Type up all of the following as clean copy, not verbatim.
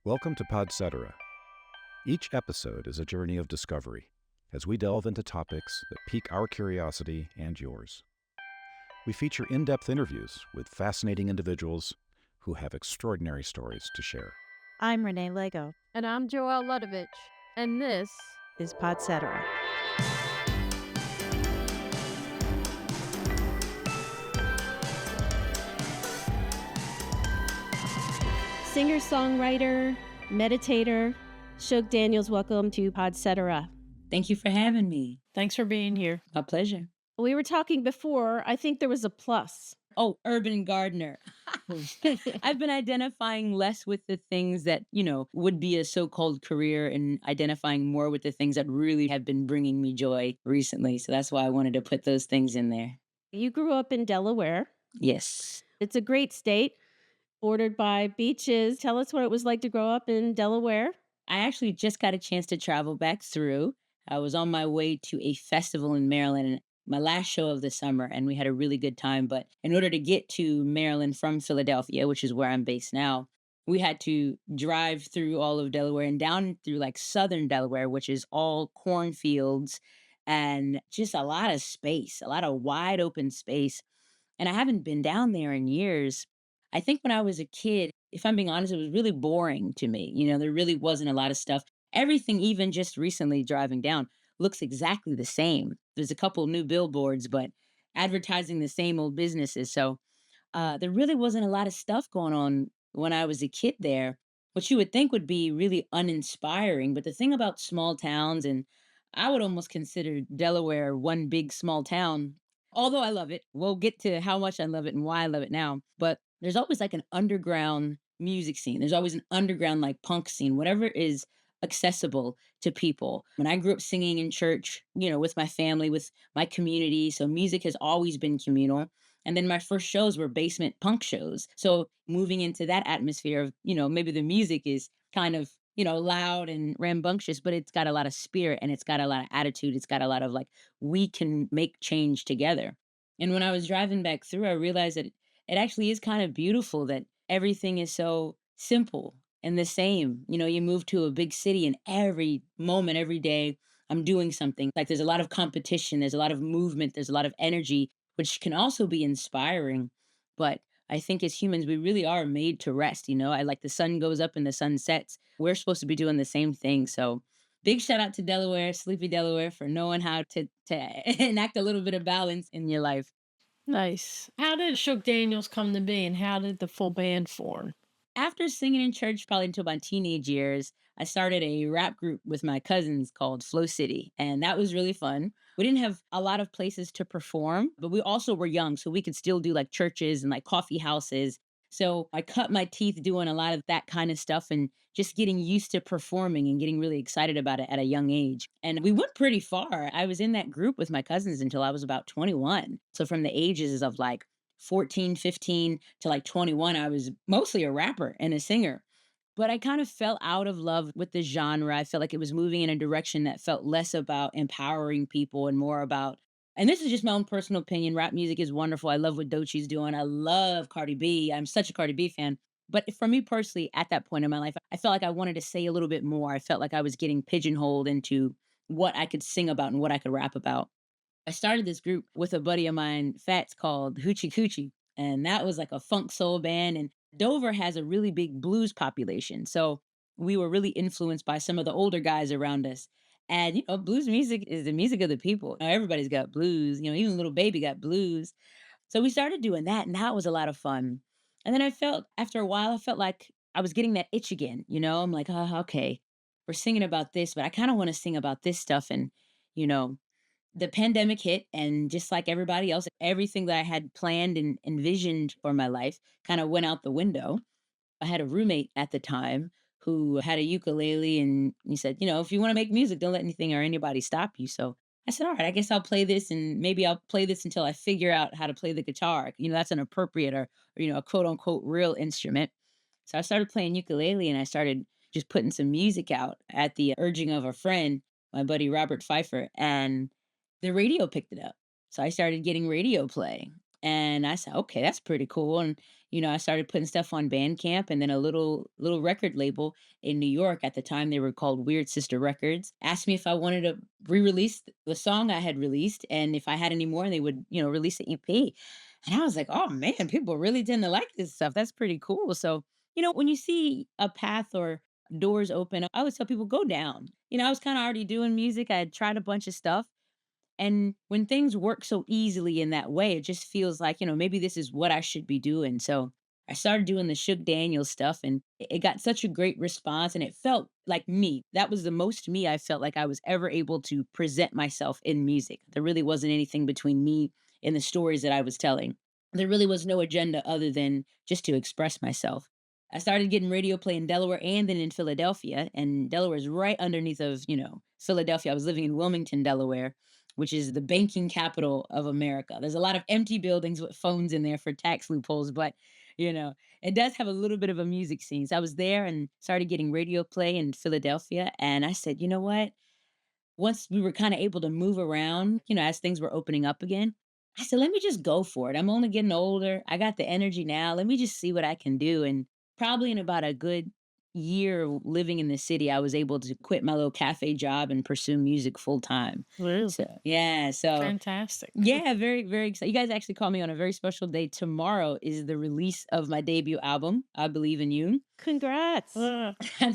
Welcome to Podcetera. Each episode is a journey of discovery as we delve into topics that pique our curiosity and yours. We feature in-depth interviews with fascinating individuals who have extraordinary stories to share. I'm Renee Lego. And I'm Joelle Ludovich. And this is Podcetera. Singer-songwriter, meditator, Sug Daniels, welcome to Podcetera. Thank you for having me. Thanks for being here. My pleasure. We were talking before. I think there was a plus. Oh, urban gardener. I've been identifying less with the things that, would be a so-called career and identifying more with the things that really have been bringing me joy recently. So that's why I wanted to put those things in there. You grew up in Delaware. Yes. It's a great state, bordered by beaches. Tell us what it was like to grow up in Delaware. I actually just got a chance to travel back through. I was on my way to a festival in Maryland, my last show of the summer, and we had a really good time. But in order to get to Maryland from Philadelphia, which is where I'm based now, we had to drive through all of Delaware and down through like southern Delaware, which is all cornfields and just a lot of space, a lot of wide open space. And I haven't been down there in years. I think when I was a kid, if I'm being honest, it was really boring to me. There really wasn't a lot of stuff. Everything, even just recently driving down, looks exactly the same. There's a couple new billboards, but advertising the same old businesses. So there really wasn't a lot of stuff going on when I was a kid there, which you would think would be really uninspiring. But the thing about small towns, and I would almost consider Delaware one big small town, although I love it. We'll get to how much I love it and why I love it now. But there's always like an underground music scene. There's always an underground like punk scene, whatever is accessible to people. When I grew up singing in church, with my family, with my community, so music has always been communal. And then my first shows were basement punk shows. So moving into that atmosphere of, maybe the music is kind of, loud and rambunctious, but it's got a lot of spirit and it's got a lot of attitude. It's got a lot of like, we can make change together. And when I was driving back through, I realized that it actually is kind of beautiful that everything is so simple and the same. You move to a big city and every moment, every day, I'm doing something. Like there's a lot of competition, there's a lot of movement, there's a lot of energy, which can also be inspiring. But I think as humans, we really are made to rest. I like the sun goes up and the sun sets. We're supposed to be doing the same thing. So big shout out to Delaware, sleepy Delaware, for knowing how to enact a little bit of balance in your life. Nice. How did Shook Daniels come to be and how did the full band form? After singing in church, probably until my teenage years, I started a rap group with my cousins called Flow City. And that was really fun. We didn't have a lot of places to perform, but we also were young. So we could still do like churches and like coffee houses. So I cut my teeth doing a lot of that kind of stuff and just getting used to performing and getting really excited about it at a young age. And we went pretty far. I was in that group with my cousins until I was about 21. So from the ages of like 14, 15 to like 21, I was mostly a rapper and a singer. But I kind of fell out of love with the genre. I felt like it was moving in a direction that felt less about empowering people and more about, and this is just my own personal opinion. Rap music is wonderful. I love what Doechie's doing. I love Cardi B. I'm such a Cardi B fan. But for me personally, at that point in my life, I felt like I wanted to say a little bit more. I felt like I was getting pigeonholed into what I could sing about and what I could rap about. I started this group with a buddy of mine, Fats, called Hoochie Coochie. And that was like a funk soul band. And Dover has a really big blues population. So we were really influenced by some of the older guys around us. And, blues music is the music of the people. Everybody's got blues, even Little Baby got blues. So we started doing that, and that was a lot of fun. And then after a while, I felt like I was getting that itch again. I'm like, oh, okay, we're singing about this, but I kind of want to sing about this stuff. And, you know, the pandemic hit, and just like everybody else, everything that I had planned and envisioned for my life kind of went out the window. I had a roommate at the time who had a ukulele, and he said, if you want to make music, don't let anything or anybody stop you. So I said, all right, I guess I'll play this, and maybe I'll play this until I figure out how to play the guitar. That's an appropriate or a quote unquote real instrument. So I started playing ukulele, and I started just putting some music out at the urging of a friend, my buddy Robert Pfeiffer, and the radio picked it up. So I started getting radio play. And I said, okay, that's pretty cool. And, I started putting stuff on Bandcamp, and then a little record label in New York at the time, they were called Weird Sister Records, asked me if I wanted to re-release the song I had released and if I had any more, and they would, release an EP. And I was like, oh man, people really tend to like this stuff. That's pretty cool. So, when you see a path or doors open, I always tell people go down. I was kind of already doing music. I had tried a bunch of stuff. And when things work so easily in that way, it just feels like, maybe this is what I should be doing. So I started doing the Shook Daniels stuff, and it got such a great response, and it felt like me. That was the most me I felt like I was ever able to present myself in music. There really wasn't anything between me and the stories that I was telling. There really was no agenda other than just to express myself. I started getting radio play in Delaware and then in Philadelphia, and Delaware is right underneath of, Philadelphia. I was living in Wilmington, Delaware, which is the banking capital of America. There's a lot of empty buildings with phones in there for tax loopholes, but it does have a little bit of a music scene. So I was there and started getting radio play in Philadelphia. And I said, you know what? Once we were kind of able to move around, as things were opening up again, I said, let me just go for it. I'm only getting older. I got the energy now. Let me just see what I can do. And probably in about a good year living in the city, I was able to quit my little cafe job and pursue music full time. Really? So, yeah. So, Fantastic. yeah, very, very excited. You guys actually called me on a very special day. Tomorrow is the release of my debut album, I Believe in You. Congrats.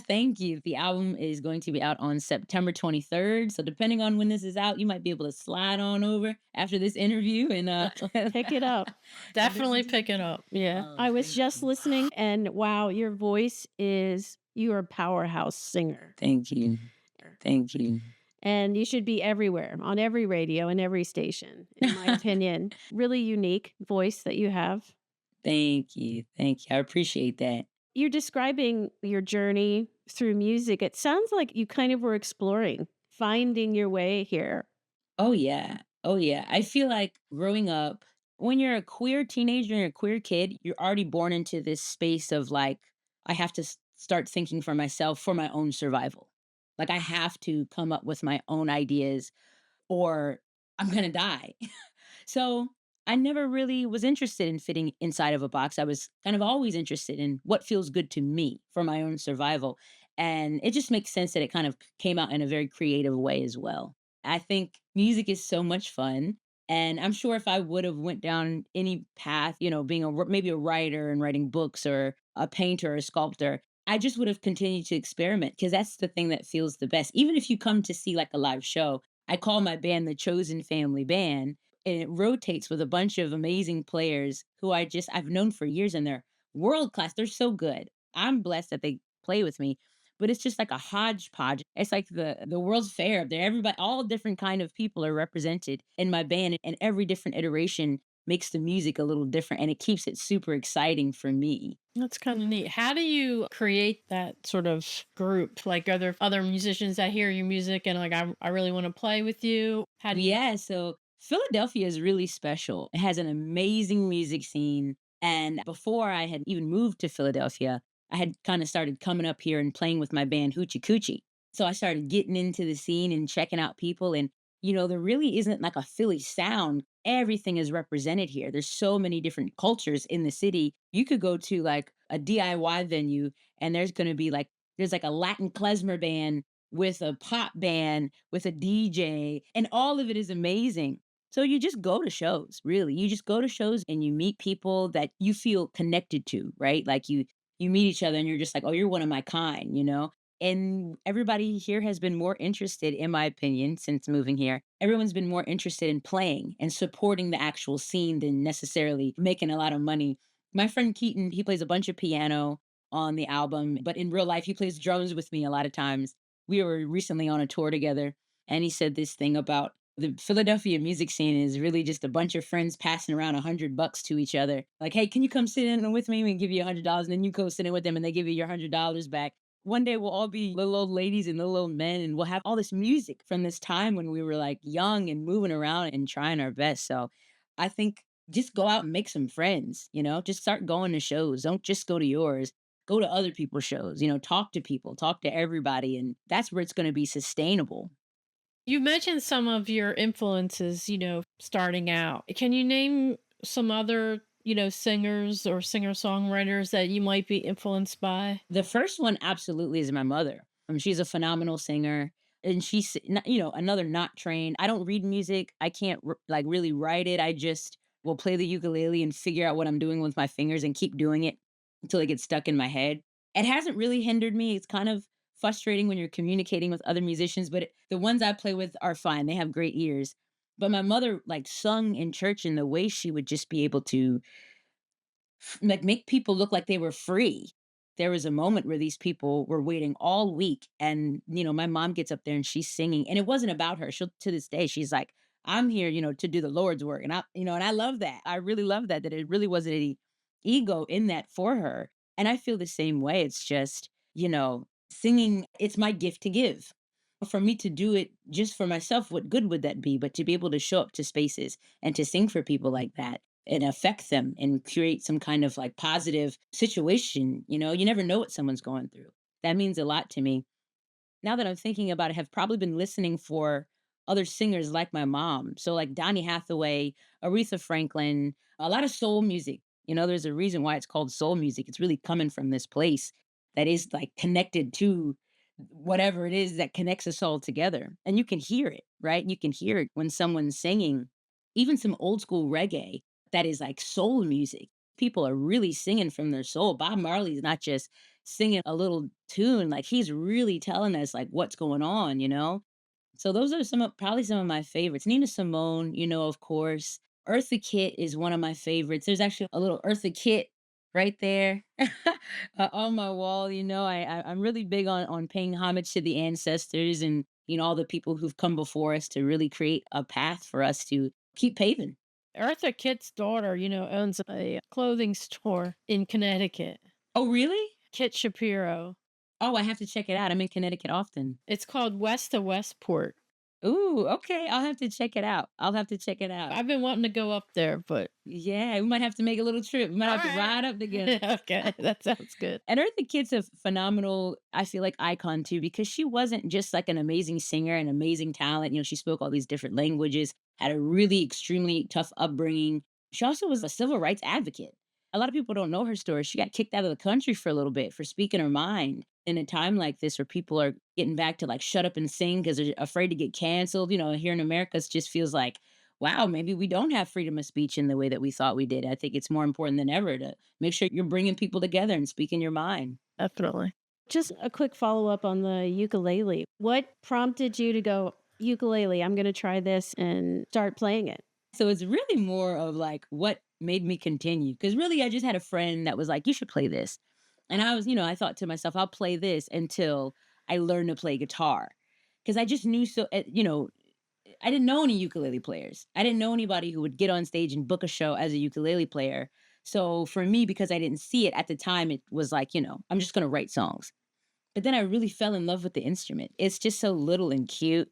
Thank you. The album is going to be out on September 23rd. So depending on when this is out, you might be able to slide on over after this interview and Pick it up. Definitely pick it up. Yeah. Oh, I was thank just you. listening, and wow, your voice you're a powerhouse singer. Thank you. Thank you. And you should be everywhere, on every radio and every station, in my opinion. Really unique voice that you have. Thank you. Thank you. I appreciate that. You're describing your journey through music. It sounds like you kind of were exploring, finding your way here. Oh yeah. Oh yeah. I feel like growing up, when you're a queer teenager and a queer kid, you're already born into this space of like, I have to start thinking for myself for my own survival. Like I have to come up with my own ideas or I'm going to die. So I never really was interested in fitting inside of a box. I was kind of always interested in what feels good to me for my own survival. And it just makes sense that it kind of came out in a very creative way as well. I think music is so much fun. And I'm sure if I would have went down any path, being maybe a writer and writing books or a painter or a sculptor, I just would have continued to experiment because that's the thing that feels the best. Even if you come to see like a live show, I call my band the Chosen Family Band, and it rotates with a bunch of amazing players who I've known for years, and they're world class. They're so good. I'm blessed that they play with me, but it's just like a hodgepodge. It's like the World's Fair. There, everybody, all different kind of people are represented in my band, and every different iteration makes the music a little different, and it keeps it super exciting for me. That's kind of neat. How do you create that sort of group? Like, are there other musicians that hear your music and like, I really want to play with you? How do you? Yeah, so Philadelphia is really special. It has an amazing music scene. And before I had even moved to Philadelphia, I had kind of started coming up here and playing with my band Hoochie Coochie. So I started getting into the scene and checking out people. And, there really isn't like a Philly sound. Everything is represented here. There's so many different cultures in the city. You could go to like a DIY venue and there's like a Latin klezmer band with a pop band, with a DJ, and all of it is amazing. So you just go to shows, really. You just go to shows and you meet people that you feel connected to, right? Like you meet each other and you're just like, "Oh, you're one of my kind." And everybody here has been more interested, in my opinion, since moving here. Everyone's been more interested in playing and supporting the actual scene than necessarily making a lot of money. My friend Keaton, he plays a bunch of piano on the album, but in real life, he plays drums with me a lot of times. We were recently on a tour together, and he said this thing about the Philadelphia music scene is really just a bunch of friends passing around $100 to each other. Like, hey, can you come sit in with me? We give you $100, and then you go sit in with them, and they give you your $100 back. One day we'll all be little old ladies and little old men, and we'll have all this music from this time when we were like young and moving around and trying our best. So I think just go out and make some friends, just start going to shows. Don't just go to yours. Go to other people's shows, talk to people, talk to everybody. And that's where it's going to be sustainable. You mentioned some of your influences, starting out. Can you name some other, singers or singer-songwriters that you might be influenced by? The first one absolutely is my mother. She's a phenomenal singer, and another not trained. I don't read music. I can't like really write it. I just will play the ukulele and figure out what I'm doing with my fingers and keep doing it until it gets stuck in my head. It hasn't really hindered me. It's kind of frustrating when you're communicating with other musicians, but the ones I play with are fine. They have great ears. But my mother like sung in church in the way she would just be able to like make people look like they were free. There was a moment where these people were waiting all week, and my mom gets up there and she's singing, and it wasn't about her. She'll to this day she's like, I'm here, to do the Lord's work. And I love that. I really love that it really wasn't any ego in that for her. And I feel the same way. It's just, singing, it's my gift to give. For me to do it just for myself, what good would that be? But to be able to show up to spaces and to sing for people like that and affect them and create some kind of like positive situation, you never know what someone's going through. That means a lot to me. Now that I'm thinking about it, have probably been listening for other singers like my mom. So like Donny Hathaway, Aretha Franklin, a lot of soul music. There's a reason why it's called soul music. It's really coming from this place that is like connected to whatever it is that connects us all together. And you can hear it, right? You can hear it when someone's singing, even some old school reggae that is like soul music. People are really singing from their soul. Bob Marley's not just singing a little tune, like he's really telling us like what's going on. So those are probably some of my favorites. Nina Simone, of course. Eartha Kitt is one of my favorites. There's actually a little Eartha Kitt right there on my wall. I'm really big on paying homage to the ancestors and all the people who've come before us to really create a path for us to keep paving. Eartha Kitt's daughter, owns a clothing store in Connecticut. Oh, really? Kit Shapiro. Oh, I have to check it out. I'm in Connecticut often. It's called West to Westport. Ooh, okay. I'll have to check it out. I'll have to check it out. I've been wanting to go up there, but Yeah, we might have to make a little trip. We might have to ride up together. okay, that sounds good. And Eartha Kitt's a phenomenal, I feel like, icon too, because she wasn't just like an amazing singer and amazing talent. She spoke all these different languages, had a really extremely tough upbringing. She also was a civil rights advocate. A lot of people don't know her story. She got kicked out of the country for a little bit for speaking her mind. In a time like this where people are getting back to like shut up and sing because they're afraid to get canceled, here in America, it just feels like, wow, maybe we don't have freedom of speech in the way that we thought we did. I think it's more important than ever to make sure you're bringing people together and speaking your mind. Definitely. Just a quick follow up on the ukulele. What prompted you to go, ukulele, I'm going to try this and start playing it? So it's really more of like what made me continue. Because really, I just had a friend that was like, you should play this. And I thought to myself, I'll play this until I learn to play guitar. Because I just knew I didn't know any ukulele players. I didn't know anybody who would get on stage and book a show as a ukulele player. So for me, because I didn't see it at the time, it was like, I'm just going to write songs. But then I really fell in love with the instrument. It's just so little and cute.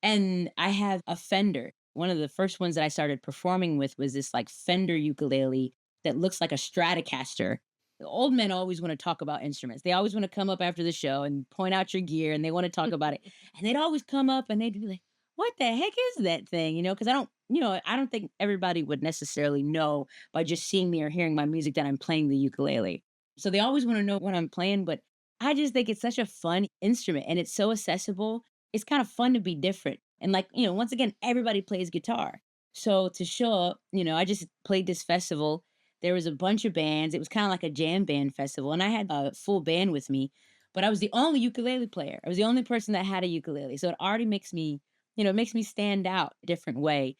And I have a Fender. One of the first ones that I started performing with was this like Fender ukulele that looks like a Stratocaster. The old men always want to talk about instruments. They always want to come up after the show and point out your gear and they want to talk about it. And they'd always come up and they'd be like, what the heck is that thing? Because I don't think everybody would necessarily know by just seeing me or hearing my music that I'm playing the ukulele. So they always want to know what I'm playing, but I just think it's such a fun instrument and it's so accessible. It's kind of fun to be different. And like, once again, everybody plays guitar. So to show up, I just played this festival. There was a bunch of bands. It was kind of like a jam band festival. And I had a full band with me, but I was the only ukulele player. I was the only person that had a ukulele. So it already makes me, it makes me stand out a different way.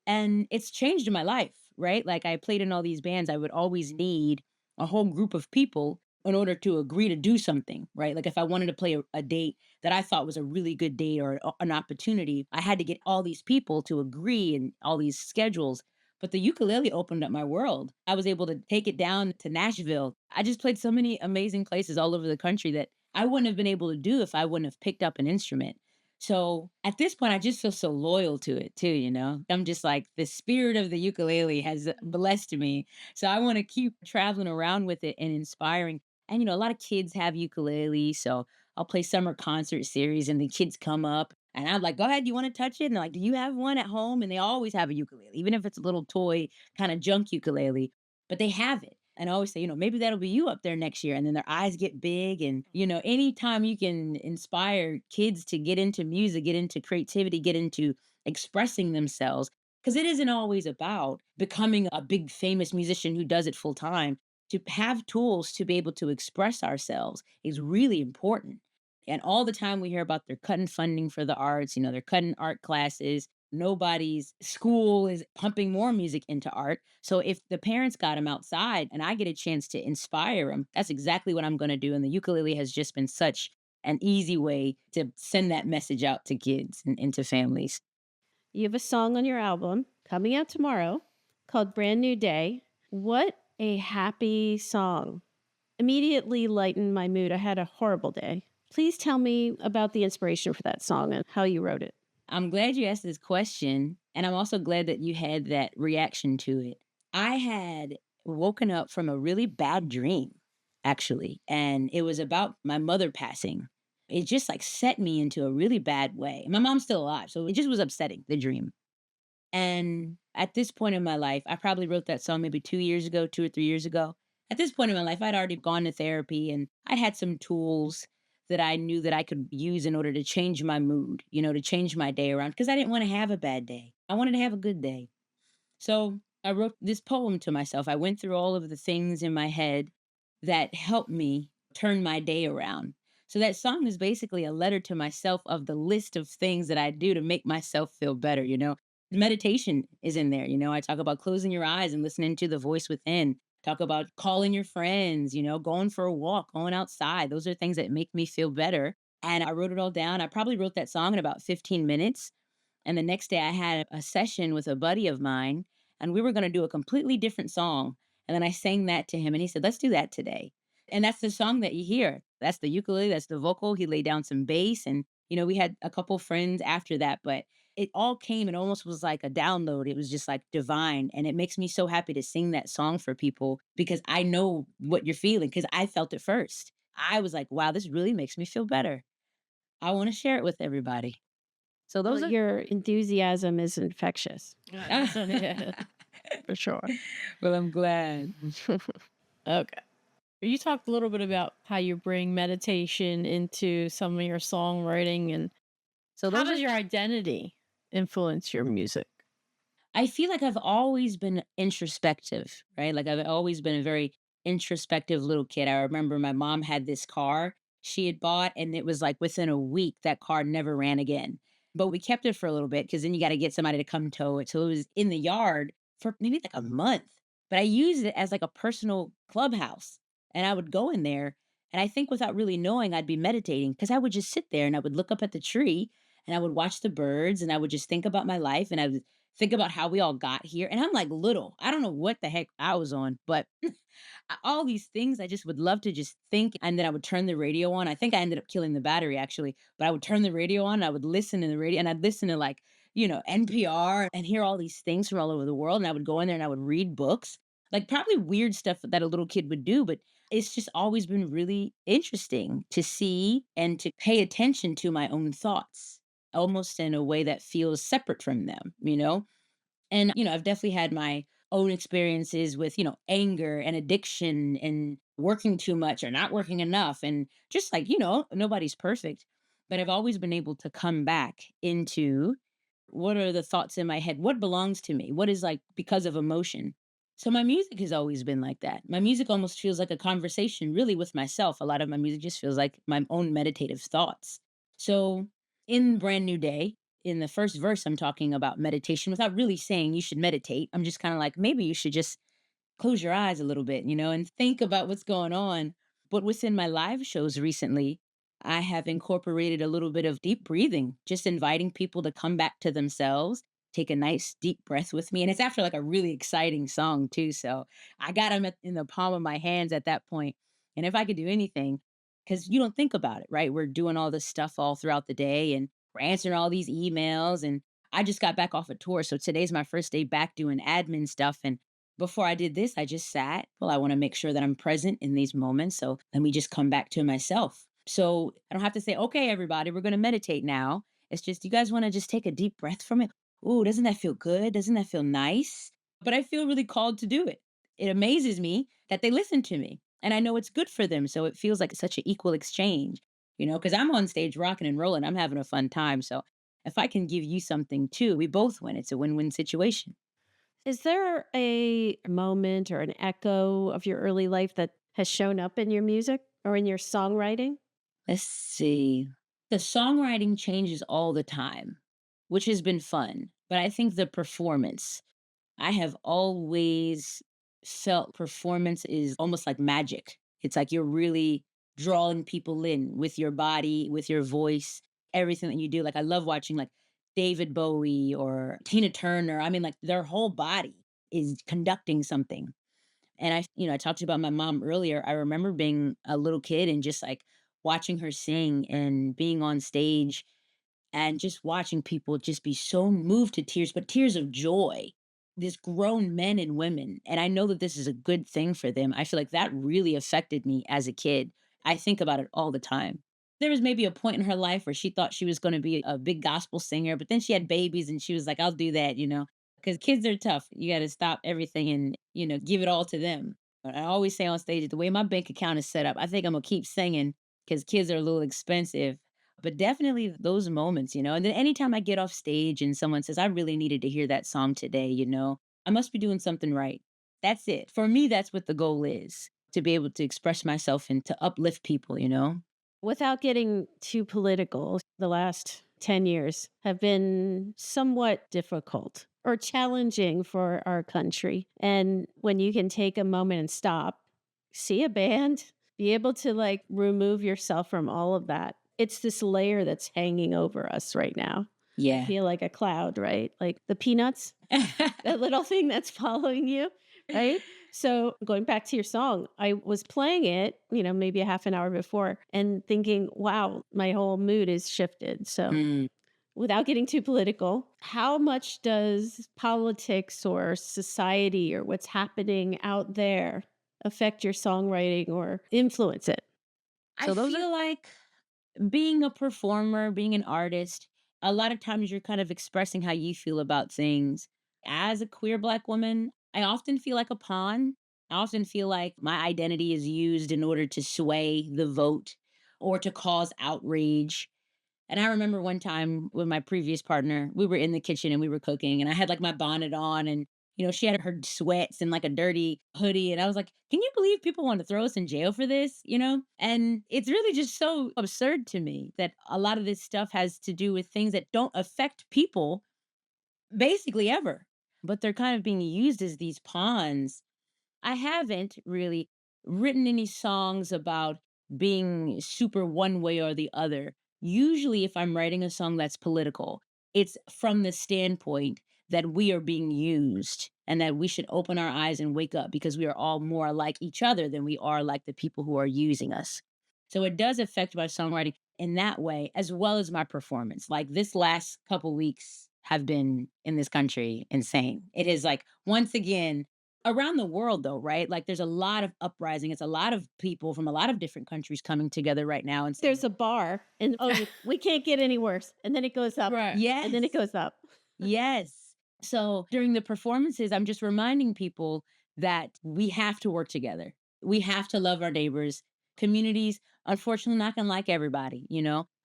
And it's changed my life, right? Like I played in all these bands. I would always need a whole group of people in order to agree to do something, right? Like if I wanted to play a date that I thought was a really good date or an opportunity, I had to get all these people to agree and all these schedules. But the ukulele opened up my world. I was able to take it down to Nashville. I just played so many amazing places all over the country that I wouldn't have been able to do if I wouldn't have picked up an instrument. So at this point, I just feel so loyal to it too. I'm just like the spirit of the ukulele has blessed me. So I want to keep traveling around with it and inspiring. And a lot of kids have ukuleles. So I'll play summer concert series and the kids come up. And I'm like, go ahead, you want to touch it? And they're like, do you have one at home? And they always have a ukulele, even if it's a little toy kind of junk ukulele, but they have it. And I always say, maybe that'll be you up there next year. And then their eyes get big. And, anytime you can inspire kids to get into music, get into creativity, get into expressing themselves, because it isn't always about becoming a big famous musician who does it full time. To have tools to be able to express ourselves is really important. And all the time we hear about they're cutting funding for the arts, they're cutting art classes. Nobody's school is pumping more music into art. So if the parents got them outside and I get a chance to inspire them, that's exactly what I'm going to do. And the ukulele has just been such an easy way to send that message out to kids and to families. You have a song on your album coming out tomorrow called Brand New Day. What a happy song. Immediately lightened my mood. I had a horrible day. Please tell me about the inspiration for that song and how you wrote it. I'm glad you asked this question. And I'm also glad that you had that reaction to it. I had woken up from a really bad dream, actually. And it was about my mother passing. It just like set me into a really bad way. My mom's still alive. So it just was upsetting, the dream. And at this point in my life, I probably wrote that song maybe 2 years ago, 2 or 3 years ago. At this point in my life, I'd already gone to therapy and I had some tools that I knew that I could use in order to change my mood, to change my day around because I didn't want to have a bad day. I wanted to have a good day. So I wrote this poem to myself. I went through all of the things in my head that helped me turn my day around. So that song is basically a letter to myself of the list of things that I do to make myself feel better. Meditation is in there. I talk about closing your eyes and listening to the voice within. Talk about calling your friends, going for a walk, going outside. Those are things that make me feel better. And I wrote it all down. I probably wrote that song in about 15 minutes. And the next day I had a session with a buddy of mine and we were going to do a completely different song. And then I sang that to him and he said, let's do that today. And that's the song that you hear. That's the ukulele, that's the vocal. He laid down some bass and, we had a couple friends after that, but it all came and almost was like a download. It was just like divine. And it makes me so happy to sing that song for people because I know what you're feeling because I felt it first. I was like, wow, this really makes me feel better. I want to share it with everybody. So those Well, are your enthusiasm is infectious. Yeah, for sure. Well, I'm glad. Okay. You talked a little bit about how you bring meditation into some of your songwriting, and So how those does are your identity influence your music? I feel like I've always been introspective, right? Like I've always been a very introspective little kid. I remember my mom had this car she had bought, and it was like within a week that car never ran again. But we kept it for a little bit because then you got to get somebody to come tow it. So it was in the yard for maybe like a month. But I used it as like a personal clubhouse. And I would go in there. And I think without really knowing, I'd be meditating because I would just sit there and I would look up at the tree and I would watch the birds and I would just think about my life and I would think about how we all got here. And I'm like little. I don't know what the heck I was on, but all these things I just would love to just think. And then I would turn the radio on. I think I ended up killing the battery actually, but I would turn the radio on and I would listen to the radio and I'd listen to like, NPR and hear all these things from all over the world. And I would go in there and I would read books, like probably weird stuff that a little kid would do, but it's just always been really interesting to see and to pay attention to my own thoughts almost in a way that feels separate from them. And, I've definitely had my own experiences with, anger and addiction and working too much or not working enough. And just like, nobody's perfect. But I've always been able to come back into what are the thoughts in my head? What belongs to me? What is like because of emotion? So my music has always been like that. My music almost feels like a conversation really with myself. A lot of my music just feels like my own meditative thoughts. So in Brand New Day, in the first verse, I'm talking about meditation without really saying you should meditate. I'm just kind of like, maybe you should just close your eyes a little bit, and think about what's going on. But within my live shows recently, I have incorporated a little bit of deep breathing, just inviting people to come back to themselves, take a nice deep breath with me. And it's after like a really exciting song, too. So I got them in the palm of my hands at that point. And if I could do anything, because you don't think about it, right? We're doing all this stuff all throughout the day and we're answering all these emails. And I just got back off a tour. So today's my first day back doing admin stuff. And before I did this, I just sat. Well, I want to make sure that I'm present in these moments. So let me just come back to myself. So I don't have to say, okay, everybody, we're going to meditate now. It's just, you guys want to just take a deep breath from it. Ooh, doesn't that feel good? Doesn't that feel nice? But I feel really called to do it. It amazes me that they listen to me and I know it's good for them. So it feels like such an equal exchange, because I'm on stage rocking and rolling. I'm having a fun time. So if I can give you something too, we both win. It's a win win situation. Is there a moment or an echo of your early life that has shown up in your music or in your songwriting? Let's see. The songwriting changes all the time, which has been fun. But I think the performance, I have always felt performance is almost like magic. It's like you're really drawing people in with your body, with your voice, everything that you do. Like I love watching like David Bowie or Tina Turner. I mean, like their whole body is conducting something. And I talked about my mom earlier. I remember being a little kid and just like watching her sing and being on stage and just watching people just be so moved to tears, but tears of joy. This grown men and women. And I know that this is a good thing for them. I feel like that really affected me as a kid. I think about it all the time. There was maybe a point in her life where she thought she was going to be a big gospel singer, but then she had babies and she was like, I'll do that. Because kids are tough. You got to stop everything and give it all to them. But I always say on stage, the way my bank account is set up, I think I'm going to keep singing because kids are a little expensive, but definitely those moments. And then anytime I get off stage and someone says, I really needed to hear that song today, I must be doing something right. That's it. For me, that's what the goal is, to be able to express myself and to uplift people. Without getting too political, the last 10 years have been somewhat difficult or challenging for our country. And when you can take a moment and stop, see a band, be able to like remove yourself from all of that. It's this layer that's hanging over us right now. I Yeah. feel like a cloud, right? Like the peanuts, that little thing that's following you, right? So going back to your song, I was playing it, maybe a half an hour before and thinking, wow, my whole mood is shifted. So Mm. without getting too political, how much does politics or society or what's happening out there affect your songwriting or influence it? I So those are feel like being a performer, being an artist, a lot of times you're kind of expressing how you feel about things. As a queer Black woman, I often feel like a pawn. I often feel like my identity is used in order to sway the vote or to cause outrage. And I remember one time with my previous partner, we were in the kitchen and we were cooking, and I had like my bonnet on, and she had her sweats and like a dirty hoodie. And I was like, can you believe people want to throw us in jail for this? And it's really just so absurd to me that a lot of this stuff has to do with things that don't affect people basically ever, but they're kind of being used as these pawns. I haven't really written any songs about being super one way or the other. Usually, if I'm writing a song that's political, it's from the standpoint that we are being used and that we should open our eyes and wake up because we are all more like each other than we are like the people who are using us. So it does affect my songwriting in that way, as well as my performance. Like this last couple weeks have been in this country insane. It is like, once again, around the world though, right? Like there's a lot of uprising. It's a lot of people from a lot of different countries coming together right now and saying, there's a bar and we can't get any worse. And then it goes up Right. and then it yes, goes up. yes. So during the performances, I'm just reminding people that we have to work together. We have to love our neighbors. Communities, unfortunately, not gonna like everybody,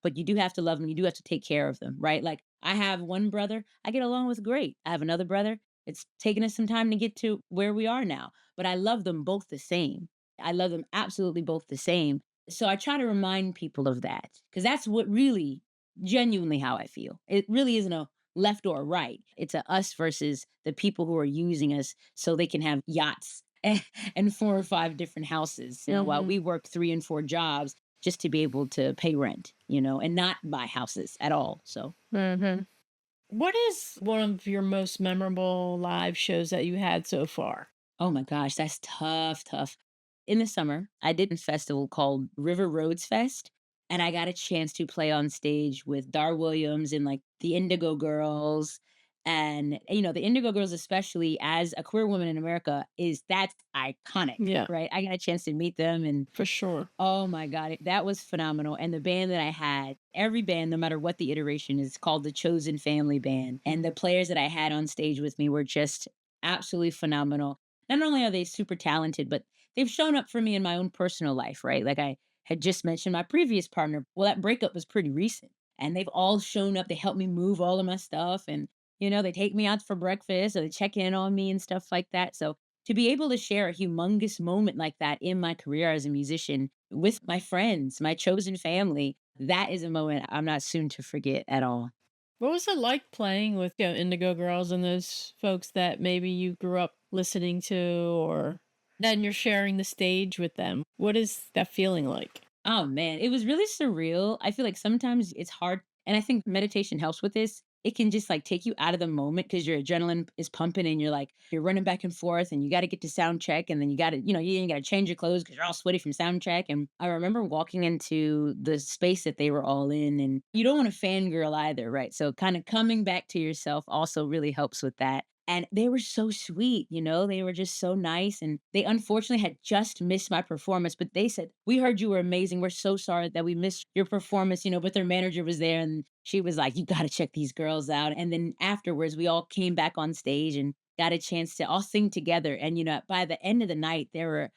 but you do have to love them. You do have to take care of them, right? Like I have one brother I get along with great. I have another brother. It's taken us some time to get to where we are now, but I love them both the same. I love them absolutely both the same. So I try to remind people of that because that's what really, genuinely how I feel. It really isn't a left or right. It's a us versus the people who are using us so they can have yachts and 4 or 5 different houses, while Mhm. we work 3 and 4 jobs just to be able to pay rent, and not buy houses at all. So, Mhm. What is one of your most memorable live shows that you had so far? oh my gosh, that's tough, tough. In the summer, I did a festival called River Roads Fest, and I got a chance to play on stage with Dar Williams and like the Indigo Girls And, the Indigo Girls, especially as a queer woman in America, that's iconic, Yeah, right? I got a chance to meet them and for sure. oh my God, that was phenomenal. And the band that I had, every band, no matter what the iteration is, called the Chosen Family Band. And the players that I had on stage with me were just absolutely phenomenal. Not only are they super talented, but they've shown up for me in my own personal life, right? Like I had just mentioned my previous partner. Well, that breakup was pretty recent. And they've all shown up. They help me move all of my stuff. And, they take me out for breakfast or they check in on me and stuff like that. So to be able to share a humongous moment like that in my career as a musician with my friends, my chosen family, that is a moment I'm not soon to forget at all. What was it like playing with Indigo Girls and those folks that maybe you grew up listening to, or then you're sharing the stage with them? What is that feeling like? Oh man, it was really surreal. I feel like sometimes it's hard, and I think meditation helps with this. It can just like take you out of the moment because your adrenaline is pumping and you're running back and forth and you got to get to sound check and then you got to, you got to change your clothes because you're all sweaty from sound check. And I remember walking into the space that they were all in and you don't want to fangirl either, right? So kind of coming back to yourself also really helps with that. And they were so sweet, they were just so nice. And they unfortunately had just missed my performance, but they said, "We heard you were amazing. We're so sorry that we missed your performance," but their manager was there and she was like, "You got to check these girls out." And then afterwards, we all came back on stage and got a chance to all sing together. And, by the end of the night, there were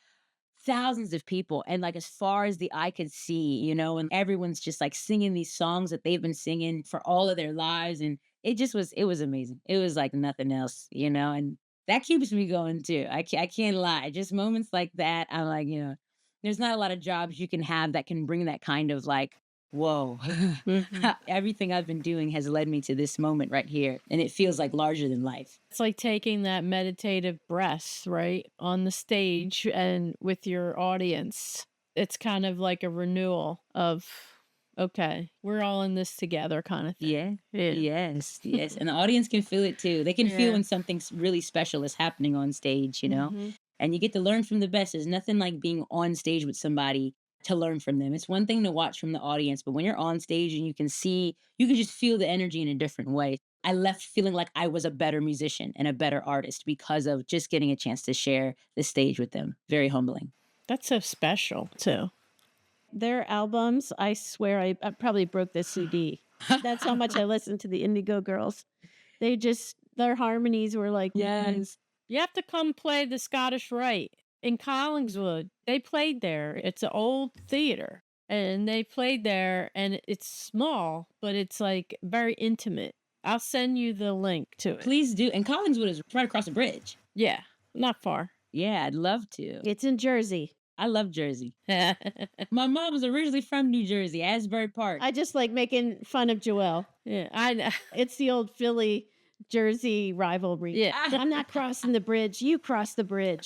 thousands of people and like as far as the eye could see, and everyone's just like singing these songs that they've been singing for all of their lives. And it was amazing. It was like nothing else, and that keeps me going too. I can't lie. Just moments like that. I'm like, there's not a lot of jobs you can have that can bring that kind of like, whoa, Mhm. everything I've been doing has led me to this moment right here. And it feels like larger than life. It's like taking that meditative breath, right, on the stage and with your audience. It's kind of like a renewal of, okay, we're all in this together kind of thing. Yeah. Yeah. Yes. Yes. And the audience can feel it too. They can feel Yeah. when something really special is happening on stage, Mhm. and you get to learn from the best. There's nothing like being on stage with somebody to learn from them. It's one thing to watch from the audience, but when you're on stage and you can just feel the energy in a different way. I left feeling like I was a better musician and a better artist because of just getting a chance to share the stage with them. Very humbling. That's so special, too. Their albums, I swear I probably broke the CD. That's how much I listened to the Indigo Girls. Their harmonies were like, Yes. You have to come play the Scottish Rite in Collingswood. They played there. It's an old theater. And they played there, and it's small, but it's like very intimate. I'll send you the link to it. Please do. And Collingswood is right across the bridge. Yeah, not far. Yeah, I'd love to. it's in Jersey. I love Jersey. Yeah. My mom was originally from New Jersey, Asbury Park. I just like making fun of Joelle. I know. It's the old Philly Jersey rivalry. Yeah. I'm not crossing the bridge. You cross the bridge.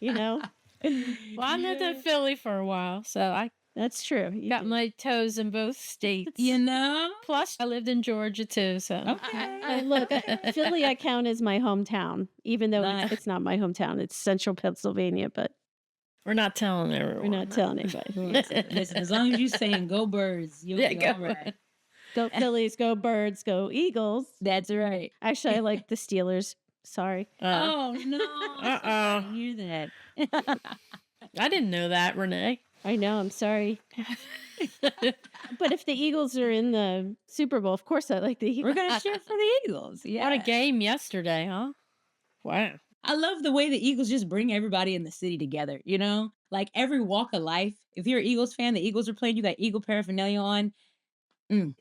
You know? Well, I lived in Philly for a while, so I That's true. You got did. my toes in both states. You know? Plus, I lived in Georgia too, so. Okay. Look, Philly I count as my hometown, even though Nice. it's not my hometown. It's central Pennsylvania, but We're not telling everyone. we're not telling anybody. Listen, as long as you're saying go birds, you'll be go. all right. Go Phillies, go Birds, go Eagles. That's right. Actually, I like the Steelers. Sorry. Oh no. Uh-oh. I hear that. I didn't know that, Renee. I know. I'm sorry. But if the Eagles are in the Super Bowl, of course I like the Eagles. We're gonna cheer for the Eagles. Yeah. What a game yesterday, huh? Wow. I love the way the Eagles just bring everybody in the city together, Like every walk of life. If you're an Eagles fan, the Eagles are playing, you got Eagle paraphernalia on.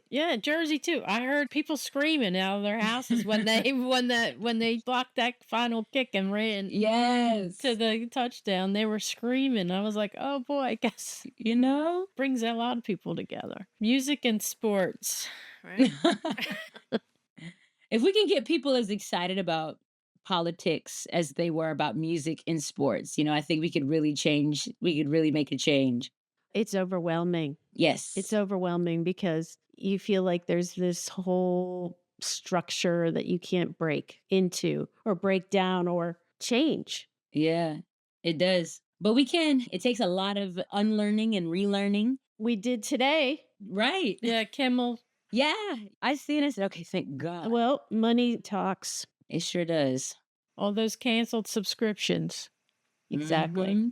Yeah, Jersey too. I heard people screaming out of their houses when they when they blocked that final kick and ran Yes. to the touchdown. They were screaming. I was like, oh boy, I guess brings a lot of people together. Music and sports, right? If we can get people as excited about politics as they were about music and sports, I think we could really make a change. It's overwhelming. Yes. It's overwhelming because you feel like there's this whole structure that you can't break into or break down or change. Yeah, it does. But we can. It takes a lot of unlearning and relearning. We did today. Right. Yeah, Kimmel Yeah, I seen it. I said, okay, thank God. Well, money talks. It sure does. All those canceled subscriptions. Exactly. Hmm.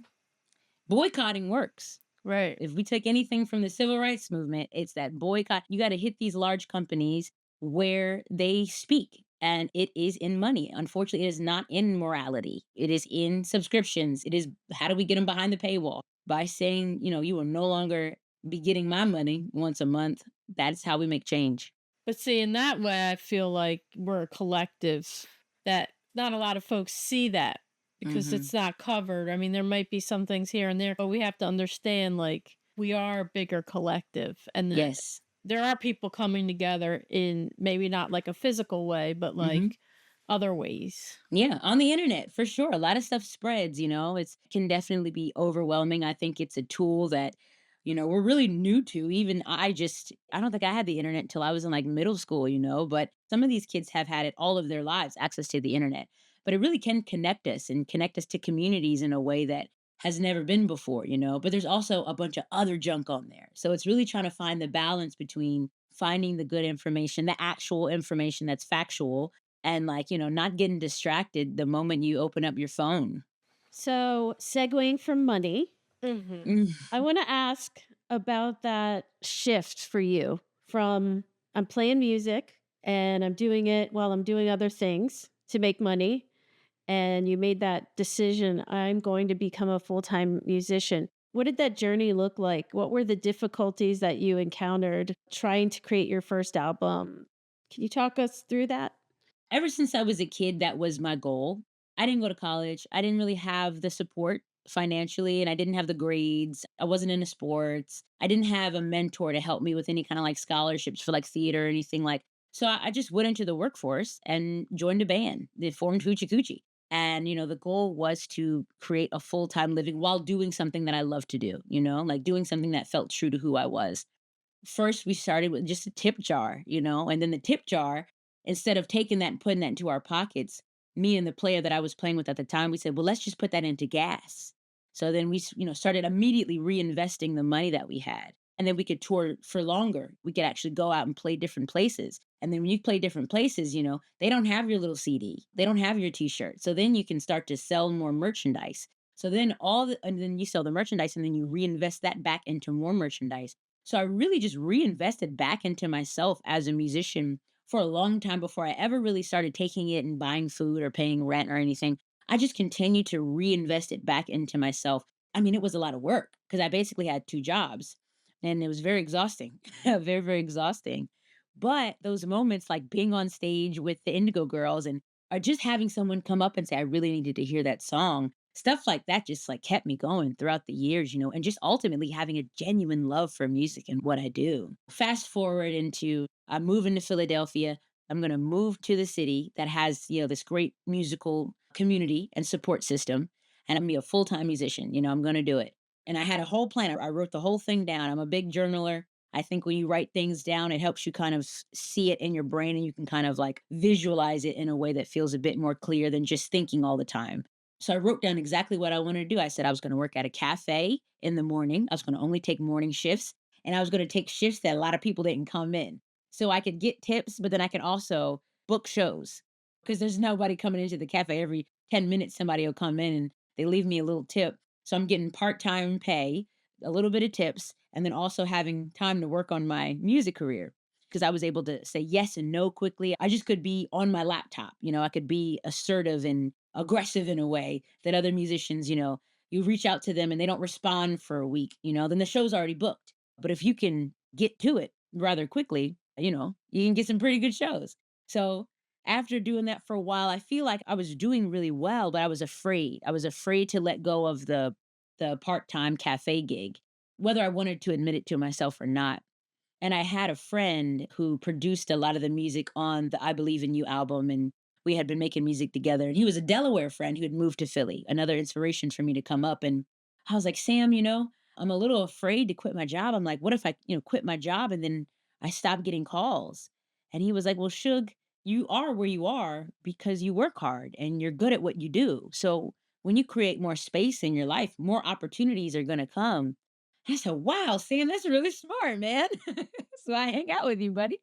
Boycotting works. Right. If we take anything from the civil rights movement, it's that boycott. You got to hit these large companies where they speak, and it is in money. Unfortunately, it is not in morality. It is in subscriptions. It is how do we get them behind the paywall? By saying, you will no longer be getting my money once a month. That's how we make change. But see, in that way, I feel like we're a collective that not a lot of folks see that because Hmm. it's not covered. I mean, there might be some things here and there, but we have to understand like we are a bigger collective and Yes. there are people coming together in maybe not like a physical way, but Hmm. like other ways. Yeah, on the internet for sure. A lot of stuff spreads, it's can definitely be overwhelming. I think it's a tool that, we're really new to. Even I don't think I had the internet until I was in like middle school, but some of these kids have had it all of their lives, access to the internet. But it really can connect us and connect us to communities in a way that has never been before. But there's also a bunch of other junk on there. So it's really trying to find the balance between finding the good information, the actual information that's factual and like, not getting distracted the moment you open up your phone. So, segueing from money, Hmm. Mm. I want to ask about that shift for you from I'm playing music and I'm doing it while I'm doing other things to make money. And you made that decision, I'm going to become a full time musician. What did that journey look like? What were the difficulties that you encountered trying to create your first album? Can you talk us through that? Ever since I was a kid, that was my goal. I didn't go to college. I didn't really have the support financially, and I didn't have the grades. I wasn't into sports. I didn't have a mentor to help me with any kind of like scholarships for like theater or anything like. So I just went into the workforce and joined a band. They formed Hoochie Coochie. And, the goal was to create a full time living while doing something that I love to do, like doing something that felt true to who I was. First we started with just a tip jar, and then the tip jar, instead of taking that and putting that into our pockets, me and the player that I was playing with at the time, we said, well, let's just put that into gas. So then started immediately reinvesting the money that we had. And then we could tour for longer. We could actually go out and play different places. And then when you play different places, they don't have your little CD. They don't have your t-shirt. So then you can start to sell more merchandise. So then and then you sell the merchandise and then you reinvest that back into more merchandise. So I really just reinvested back into myself as a musician for a long time before I ever really started taking it and buying food or paying rent or anything. I just continued to reinvest it back into myself. I mean, it was a lot of work because I basically had two jobs and it was very exhausting, very, very exhausting. But those moments like being on stage with the Indigo Girls and or just having someone come up and say, I really needed to hear that song. Stuff like that just like kept me going throughout the years, and just ultimately having a genuine love for music and what I do. Fast forward into I'm moving to Philadelphia. I'm going to move to the city that has, this great musical community and support system. And I'm going to be a full time musician. I'm going to do it. And I had a whole plan. I wrote the whole thing down. I'm a big journaler. I think when you write things down, it helps you kind of see it in your brain and you can kind of like visualize it in a way that feels a bit more clear than just thinking all the time. So I wrote down exactly what I wanted to do. I said I was going to work at a cafe in the morning. I was going to only take morning shifts and I was going to take shifts that a lot of people didn't come in. So I could get tips, but then I could also book shows because there's nobody coming into the cafe every 10 minutes. Somebody will come in and they leave me a little tip. So I'm getting part time pay, a little bit of tips, and then also having time to work on my music career because I was able to say yes and no quickly. I just could be on my laptop. I could be assertive and aggressive in a way that other musicians, you reach out to them and they don't respond for a week, then the show's already booked. But if you can get to it rather quickly, you can get some pretty good shows. So after doing that for a while, I feel like I was doing really well, but I was afraid. I was afraid to let go of the part-time cafe gig, whether I wanted to admit it to myself or not. And I had a friend who produced a lot of the music on the I Believe in You album, and we had been making music together. And he was a Delaware friend who had moved to Philly, another inspiration for me to come up. And I was like, Sam, I'm a little afraid to quit my job. I'm like, what if I, quit my job and then I stop getting calls? And he was like, well, Shug, you are where you are because you work hard and you're good at what you do. So when you create more space in your life, more opportunities are going to come. I said, wow, Sam, that's really smart, man. So I hang out with you, buddy.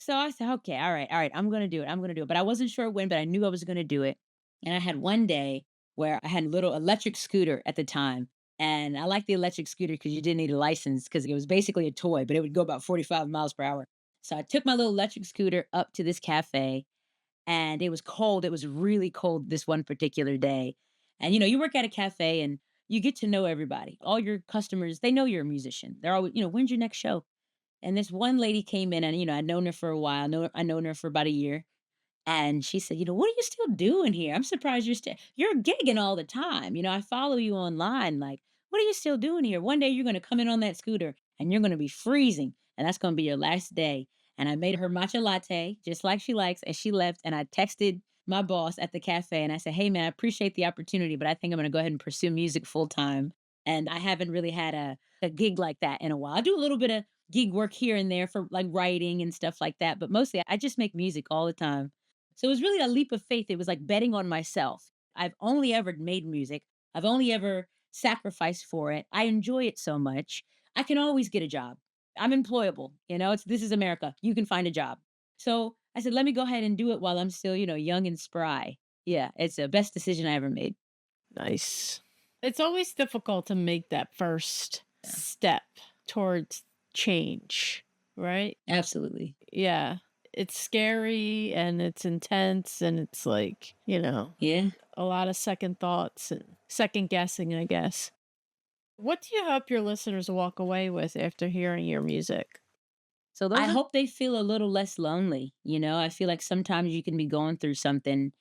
So I said, okay, all right, I'm gonna do it. I'm gonna do it. But I wasn't sure when, but I knew I was gonna do it. And I had one day where I had a little electric scooter at the time. And I liked the electric scooter because you didn't need a license because it was basically a toy, but it would go about 45 miles per hour. So I took my little electric scooter up to this cafe and it was cold. It was really cold this one particular day. And you work at a cafe and you get to know everybody. All your customers, they know you're a musician. They're always, when's your next show? And this one lady came in and, I'd known her for a while. I known her for about a year. And she said, "What are you still doing here? I'm surprised you're gigging all the time. I follow you online. Like, what are you still doing here? One day you're going to come in on that scooter and you're going to be freezing, and that's going to be your last day." And I made her matcha latte just like she likes, and she left. And I texted my boss at the cafe and I said, "Hey man, I appreciate the opportunity, but I think I'm going to go ahead and pursue music full time. And I haven't really had a gig like that in a while. I do a little bit of gig work here and there for like writing and stuff like that, but mostly I just make music all the time." So it was really a leap of faith. It was like betting on myself. I've only ever made music. I've only ever sacrificed for it. I enjoy it so much. I can always get a job. I'm employable. This is America. You can find a job. So I said, let me go ahead and do it while I'm still, young and spry. Yeah, it's the best decision I ever made. Nice. It's always difficult to make that first step towards change, right? Absolutely. Yeah. It's scary and it's intense and it's like, Yeah. a lot of second thoughts and second guessing, I guess. What do you hope your listeners walk away with after hearing your music? So I hope they feel a little less lonely. I feel like sometimes you can be going through something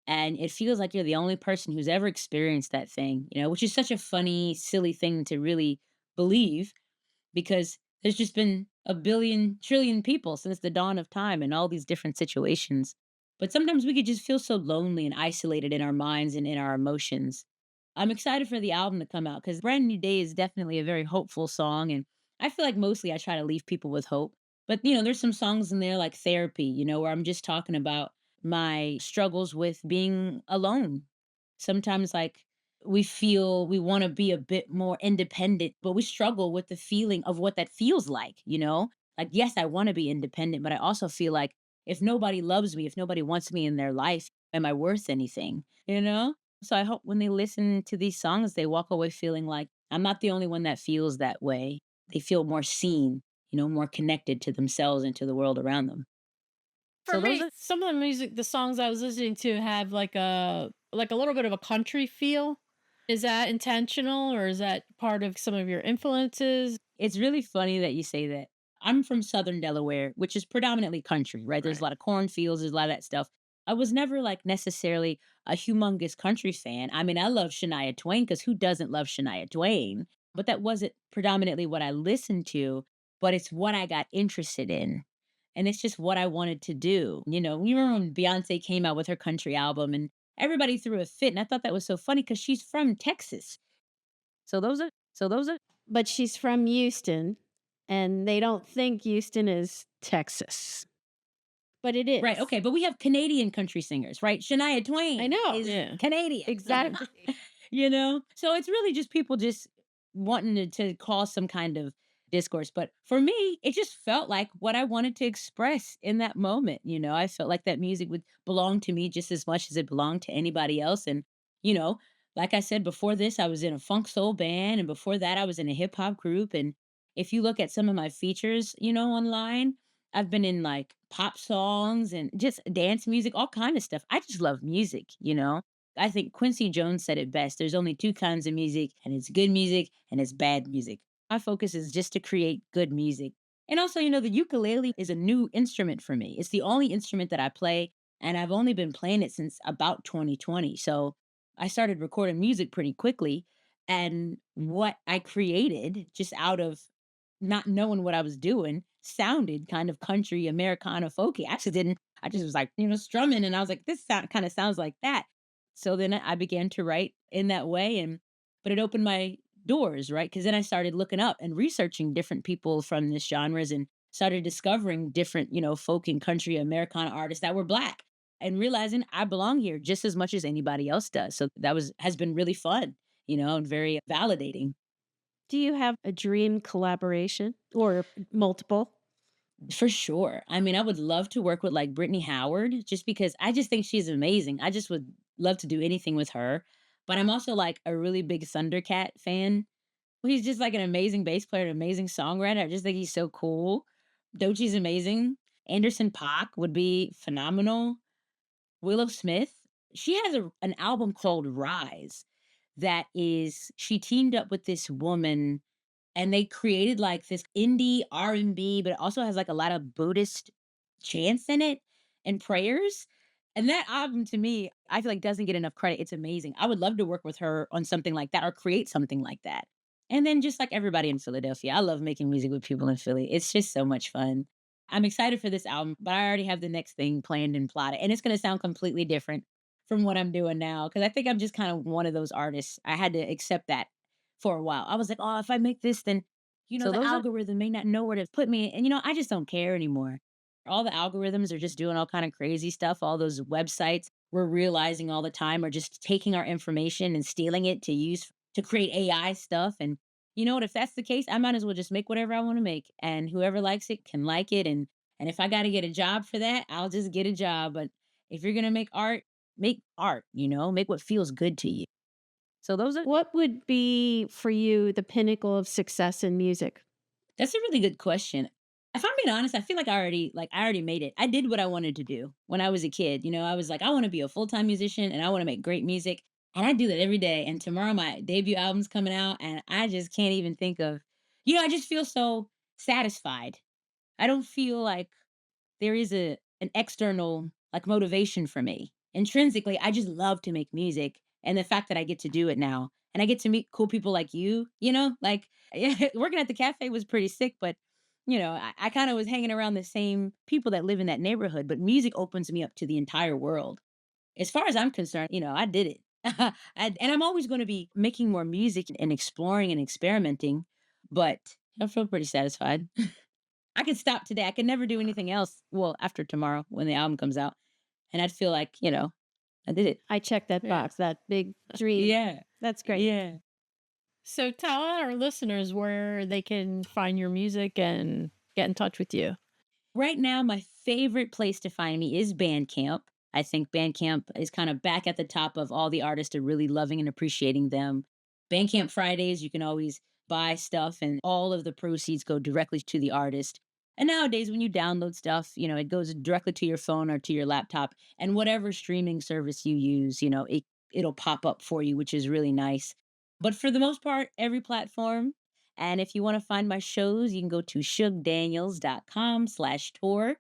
and it feels like you're the only person who's ever experienced that thing, which is such a funny, silly thing to really believe because there's just been a billion trillion people since the dawn of time in all these different situations. But sometimes we could just feel so lonely and isolated in our minds and in our emotions. I'm excited for the album to come out because Brand New Day is definitely a very hopeful song. And I feel like mostly I try to leave people with hope. But, there's some songs in there like Therapy, where I'm just talking about my struggles with being alone. Sometimes, like, we feel we want to be a bit more independent, but we struggle with the feeling of what that feels like. Like, yes, I want to be independent, but I also feel like if nobody loves me, if nobody wants me in their life, am I worth anything? So I hope when they listen to these songs, they walk away feeling like I'm not the only one that feels that way. They feel more seen, more connected to themselves and to the world around them. For So those me, are some of the songs I was listening to have like a little bit of a country feel. Is that intentional or is that part of some of your influences? It's really funny that you say that. I'm from Southern Delaware, which is predominantly country, right? There's a Right. lot of cornfields, there's a lot of that stuff. I was never like necessarily a humongous country fan. I mean, I love Shania Twain because who doesn't love Shania Twain? But that wasn't predominantly what I listened to, but it's what I got interested in. And it's just what I wanted to do. You remember when Beyonce came out with her country album and everybody threw a fit. And I thought that was so funny because she's from Texas. So those are But she's from Houston, and they don't think Houston is Texas. But it is. right. Okay. But we have Canadian country singers, right? Shania Twain I know. is Yeah. Canadian. Exactly. So it's really just people just wanting to cause some kind of discourse. But for me, it just felt like what I wanted to express in that moment. I felt like that music would belong to me just as much as it belonged to anybody else. And, you know, like I said, before this, I was in a funk soul band. And before that, I was in a hip hop group. And if you look at some of my features, online, I've been in like pop songs and just dance music, all kind of stuff. I just love music. I think Quincy Jones said it best. There's only two kinds of music, and it's good music and it's bad music. My focus is just to create good music. And also, the ukulele is a new instrument for me. It's the only instrument that I play, and I've only been playing it since about 2020. So I started recording music pretty quickly. And what I created just out of not knowing what I was doing sounded kind of country, Americana, folky. I actually didn't. I just was like, strumming, and I was like, this sound kind of sounds like that. So then I began to write in that way, but it opened my doors, right? Because then I started looking up and researching different people from this genres and started discovering different, folk and country Americana artists that were black and realizing I belong here just as much as anybody else does. So that has been really fun, and very validating. Do you have a dream collaboration or multiple? For sure. I mean, I would love to work with like Brittany Howard just because I just think she's amazing. I just would love to do anything with her. But I'm also like a really big Thundercat fan. Well, he's just like an amazing bass player, an amazing songwriter. I just think he's so cool. Dochi's amazing. Anderson Paak would be phenomenal. Willow Smith, she has an album called Rise that is she teamed up with this woman and they created like this indie R&B, but it also has like a lot of Buddhist chants in it and prayers. And that album to me, I feel like doesn't get enough credit. It's amazing. I would love to work with her on something like that or create something like that. And then just like everybody in Philadelphia, I love making music with people in Philly. It's just so much fun. I'm excited for this album, but I already have the next thing planned and plotted. And it's going to sound completely different from what I'm doing now. Cause I think I'm just kind of one of those artists. I had to accept that for a while. I was like, oh, if I make this, then, So the those are algorithm may not know where to put me. And, I just don't care anymore. All the algorithms are just doing all kind of crazy stuff. All those websites we're realizing all the time are just taking our information and stealing it to use to create AI stuff. And you know what? If that's the case, I might as well just make whatever I want to make. And whoever likes it can like it. And if I got to get a job for that, I'll just get a job. But if you're gonna make art, make what feels good to you. So those are what would be for you the pinnacle of success in music? That's a really good question. If I'm being honest, I feel like I already made it. I did what I wanted to do when I was a kid. I was like, I want to be a full-time musician and I want to make great music. And I do that every day. And tomorrow my debut album's coming out and I just can't even think of, I just feel so satisfied. I don't feel like there is an external like motivation for me. Intrinsically, I just love to make music and the fact that I get to do it now and I get to meet cool people like you, like yeah, working at the cafe was pretty sick, but I kind of was hanging around the same people that live in that neighborhood, but music opens me up to the entire world. As far as I'm concerned, I did it. And I'm always going to be making more music and exploring and experimenting, but I feel pretty satisfied. I could stop today. I could never do anything else. Well, after tomorrow when the album comes out. And I'd feel like, I did it. I checked that Yeah. box, that big dream. Yeah. That's great. Yeah. So tell our listeners where they can find your music and get in touch with you. Right now, my favorite place to find me is Bandcamp. I think Bandcamp is kind of back at the top of all the artists are really loving and appreciating them. Bandcamp Fridays, you can always buy stuff and all of the proceeds go directly to the artist. And nowadays, when you download stuff, it goes directly to your phone or to your laptop and whatever streaming service you use, it'll pop up for you, which is really nice. But for the most part, every platform. And if you want to find my shows, you can go to sugdaniels.com/tour.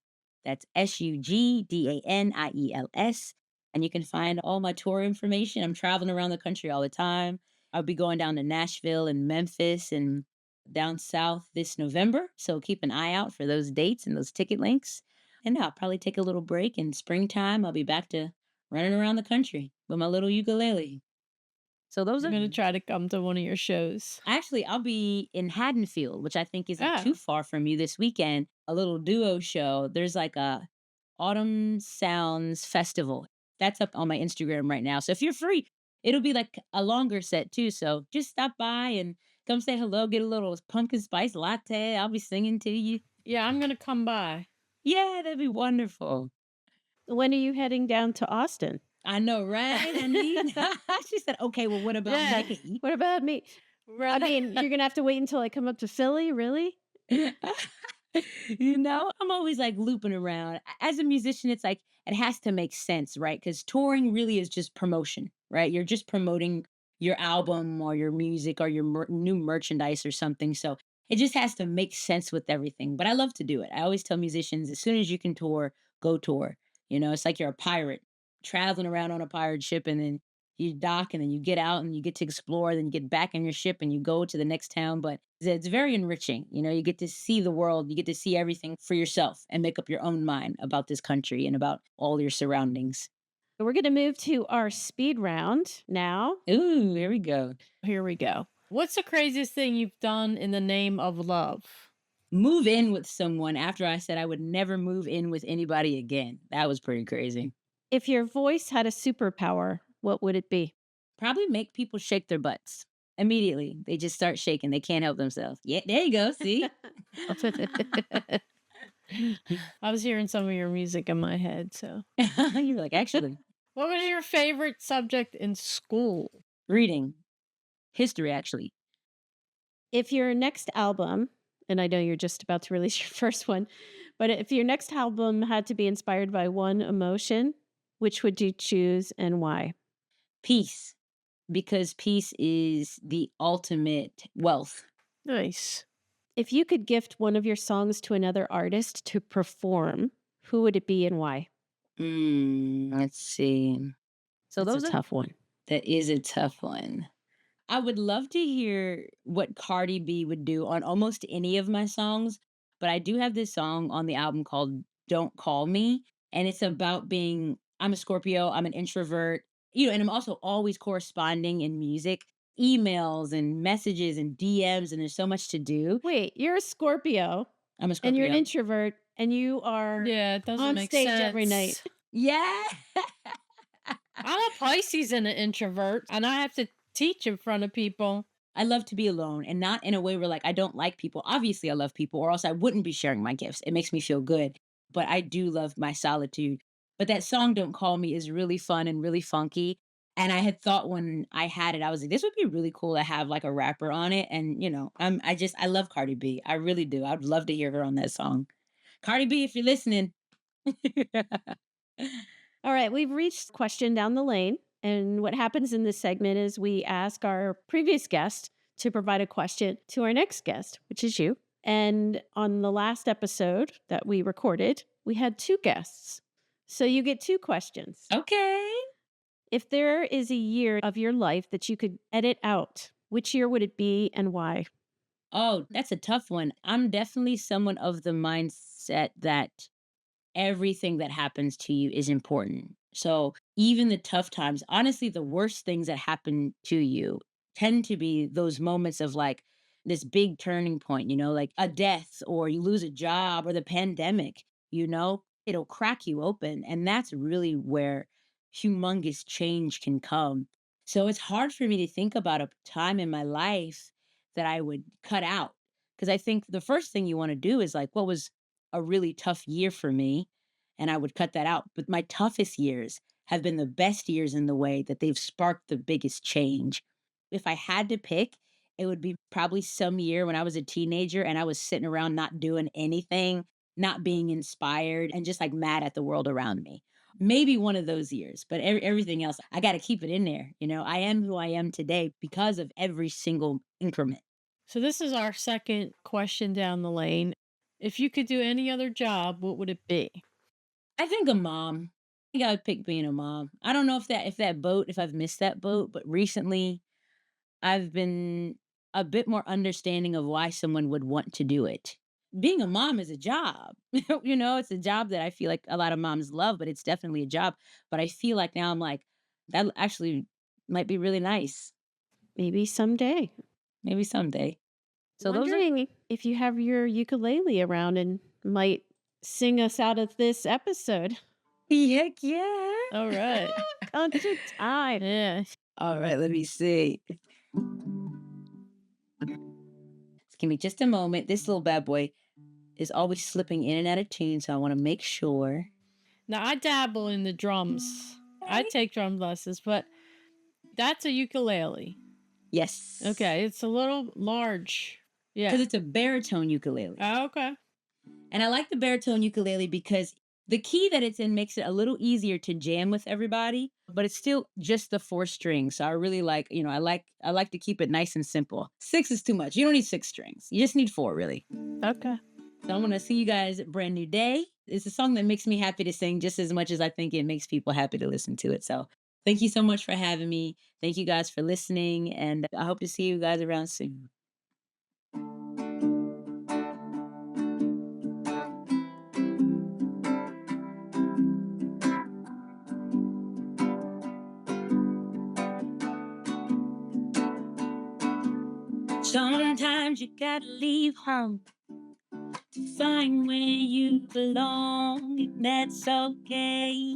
That's SUGDANIELS. And you can find all my tour information. I'm traveling around the country all the time. I'll be going down to Nashville and Memphis and down south this November. So keep an eye out for those dates and those ticket links. And I'll probably take a little break in springtime. I'll be back to running around the country with my little ukulele. So those I'm are going to try to come to one of your shows. actually I'll be in Haddonfield, which I think isn't too Oh, far from you this weekend. A little duo show. There's like a Autumn Sounds Festival. That's up on my Instagram right now. So if you're free, it'll be like a longer set too. So just stop by and come say hello, get a little pumpkin spice latte. I'll be singing to you. yeah, I'm going to come by. Yeah, that'd be wonderful. When are you heading down to Austin? I know, right? She said, okay, well, what about Yeah. me? What about me? I mean, you're gonna have to wait until I come up to Philly, really? I'm always like looping around. As a musician, it's like it has to make sense, right? Because touring really is just promotion, right? You're just promoting your album or your music or your new merchandise or something. So it just has to make sense with everything. But I love to do it. I always tell musicians as soon as you can tour, go tour. It's like you're a pirate traveling around on a pirate ship and then you dock and then you get out and you get to explore, then you get back in your ship and you go to the next town. But it's very enriching. You get to see the world, you get to see everything for yourself and make up your own mind about this country and about all your surroundings. We're gonna move to our speed round now. Ooh, here we go. Here we go. What's the craziest thing you've done in the name of love? Move in with someone after I said I would never move in with anybody again. That was pretty crazy. If your voice had a superpower, what would it be? Probably make people shake their butts immediately. They just start shaking. They can't help themselves. Yeah, there you go. See? I was hearing some of your music in my head. So, You're like, actually, what was your favorite subject in school? reading, history, actually. If your next album, and I know you're just about to release your first one, but if your next album had to be inspired by one emotion, which would you choose and why? Peace, because peace is the ultimate wealth. Nice. If you could gift one of your songs to another artist to perform, who would it be and why? Let's see. So That's a those are tough one. that is a tough one. I would love to hear what Cardi B would do on almost any of my songs, but I do have this song on the album called Don't Call Me, and it's about being I'm a Scorpio, I'm an introvert, and I'm also always corresponding in music, emails and messages and DMs, and there's so much to do. Wait, you're a Scorpio I'm a and you're an Scorpio. introvert and you are Yeah, it doesn't on make stage sense. every night. Yeah. I'm a Pisces and an introvert, and I have to teach in front of people. I love to be alone and not in a way where like I don't like people. Obviously, I love people, or else I wouldn't be sharing my gifts. It makes me feel good. But I do love my solitude. But that song Don't Call Me is really fun and really funky. And I had thought when I had it, I was like, this would be really cool to have like a rapper on it. And I love Cardi B. I really do. I'd love to hear her on that song. Cardi B, if you're listening. All right, we've reached question down the lane. And what happens in this segment is we ask our previous guest to provide a question to our next guest, which is you. And on the last episode that we recorded, we had two guests. So you get two questions. Okay. If there is a year of your life that you could edit out, which year would it be and why? Oh, that's a tough one. I'm definitely someone of the mindset that everything that happens to you is important. So even the tough times, honestly, the worst things that happen to you tend to be those moments of like this big turning point, like a death or you lose a job or the pandemic, it'll crack you open. And that's really where humongous change can come. So it's hard for me to think about a time in my life that I would cut out. Because I think the first thing you want to do is like, what was a really tough year for me, and I would cut that out. But my toughest years have been the best years in the way that they've sparked the biggest change. If I had to pick, it would be probably some year when I was a teenager and I was sitting around not doing anything, not being inspired, and just like mad at the world around me. Maybe one of those years, but everything else, I got to keep it in there. I am who I am today because of every single increment. So, this is our second question down the lane. If you could do any other job, what would it be? I think a mom. I think I would pick being a mom. I don't know if I've missed that boat, but recently I've been a bit more understanding of why someone would want to do it. Being a mom is a job. It's a job that I feel like a lot of moms love, but it's definitely a job. But I feel like now I'm like, that actually might be really nice. Maybe someday. Maybe someday. So those are Wondering if you have your ukulele around and might sing us out of this episode. heck yeah. All right. Concert time. Yeah. All right, let me see. Give me just a moment. This little bad boy is always slipping in and out of tune, so I want to make sure. Now, I dabble in the drums. I take drum lessons, but that's a ukulele. Yes. Okay. It's a little large. Yeah. Because it's a baritone ukulele. Oh, okay. And I like the baritone ukulele because the key that it's in makes it a little easier to jam with everybody, but it's still just the 4 strings. So I really like, I like to keep it nice and simple. 6 is too much. You don't need 6 strings. You just need 4, really. Okay. So I'm going to see you guys at Brand New Day. It's a song that makes me happy to sing just as much as I think it makes people happy to listen to it. So thank you so much for having me. Thank you guys for listening. And I hope to see you guys around soon. Sometimes you gotta leave home to find where you belong, and that's okay.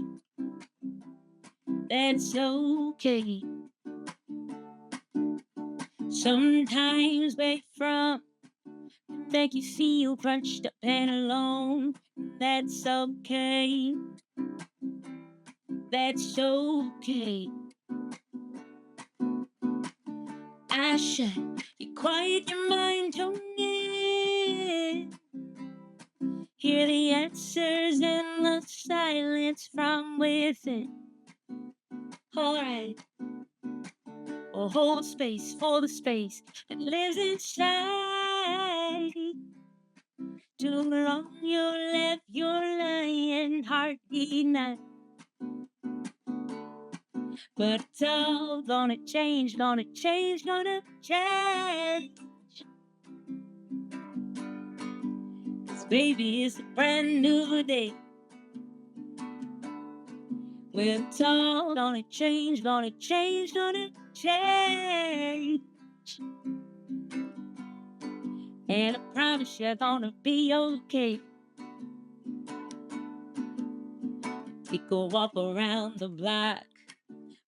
That's okay. Sometimes where you're from make you feel bunched up and alone. That's okay. That's okay. I should you quiet your mind, don't you? Hear the answers in the silence from within. Alright. Or hold space for the space that lives inside. Too long you left your lying heart behind. But it's all gonna change, gonna change, gonna change. 'Cause baby, it's a brand new day. Well, it's all gonna change, gonna change, gonna change. And I promise you're gonna be okay. We go walk around the block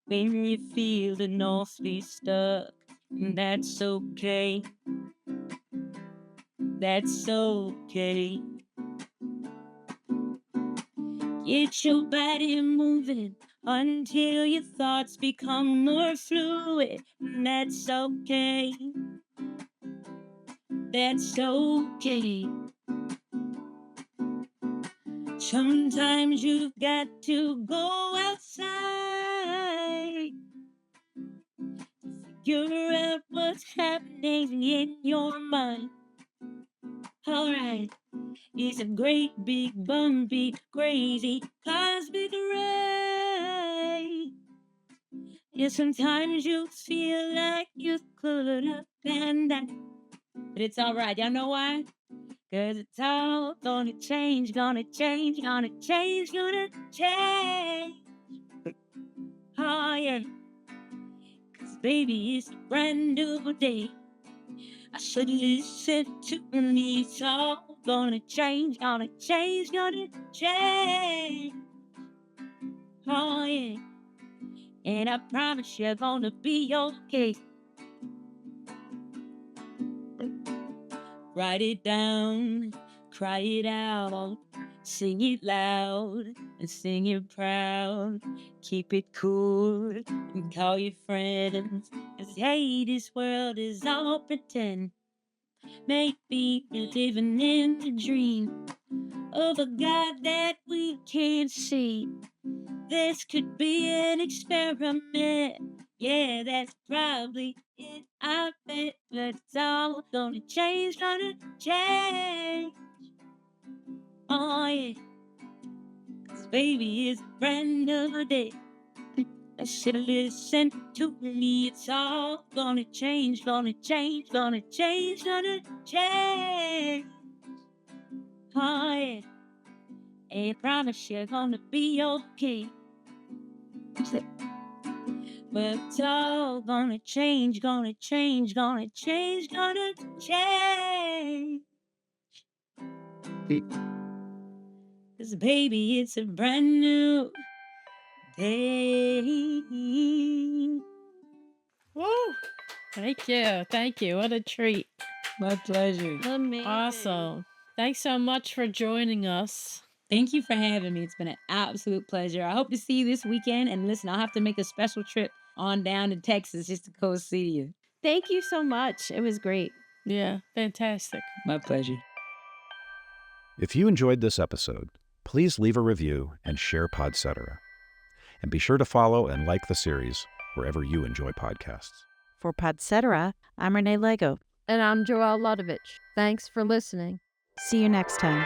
when you feel the north be stuck. And that's okay. That's okay. Get your body moving until your thoughts become more fluid. And that's okay. That's okay. Sometimes you've got to go outside to figure out what's happening in your mind. Alright, it's a great big bumpy, crazy cosmic ray. Yeah, sometimes you feel like you could have been that. But it's alright, y'all know why? 'Cause it's all gonna change, gonna change, gonna change, gonna change. Oh yeah. 'Cause baby, it's a brand new day. I should listen to me. It's all gonna change, gonna change, gonna change. Oh yeah. And I promise you're gonna be okay. Write it down, cry it out, sing it loud and sing it proud. Keep it cool and call your friends. 'Cause hey, this world is all pretend. Maybe we're living in the dream of a God that we can't see. This could be an experiment. Yeah, that's probably it. I bet, but it's all gonna change, gonna change. Oh yeah, 'cause baby, it's a brand new day. I should listen to me. It's all gonna change, gonna change, gonna change, gonna change. Oh yeah, and I promise you're gonna be okay. But it's all gonna change, gonna change, gonna change, gonna change. 'Cause baby, it's a brand new day. Woo! Thank you. Thank you. What a treat. My pleasure. Amazing. Awesome. Thanks so much for joining us. Thank you for having me. It's been an absolute pleasure. I hope to see you this weekend. And listen, I'll have to make a special trip on down to Texas just to go see you. Thank you so much. It was great. Yeah, fantastic. My pleasure. If you enjoyed this episode, please leave a review and share Podcetera. And be sure to follow and like the series wherever you enjoy podcasts. For Podcetera, I'm Renee Lego. And I'm Joelle Ludovich. Thanks for listening. See you next time.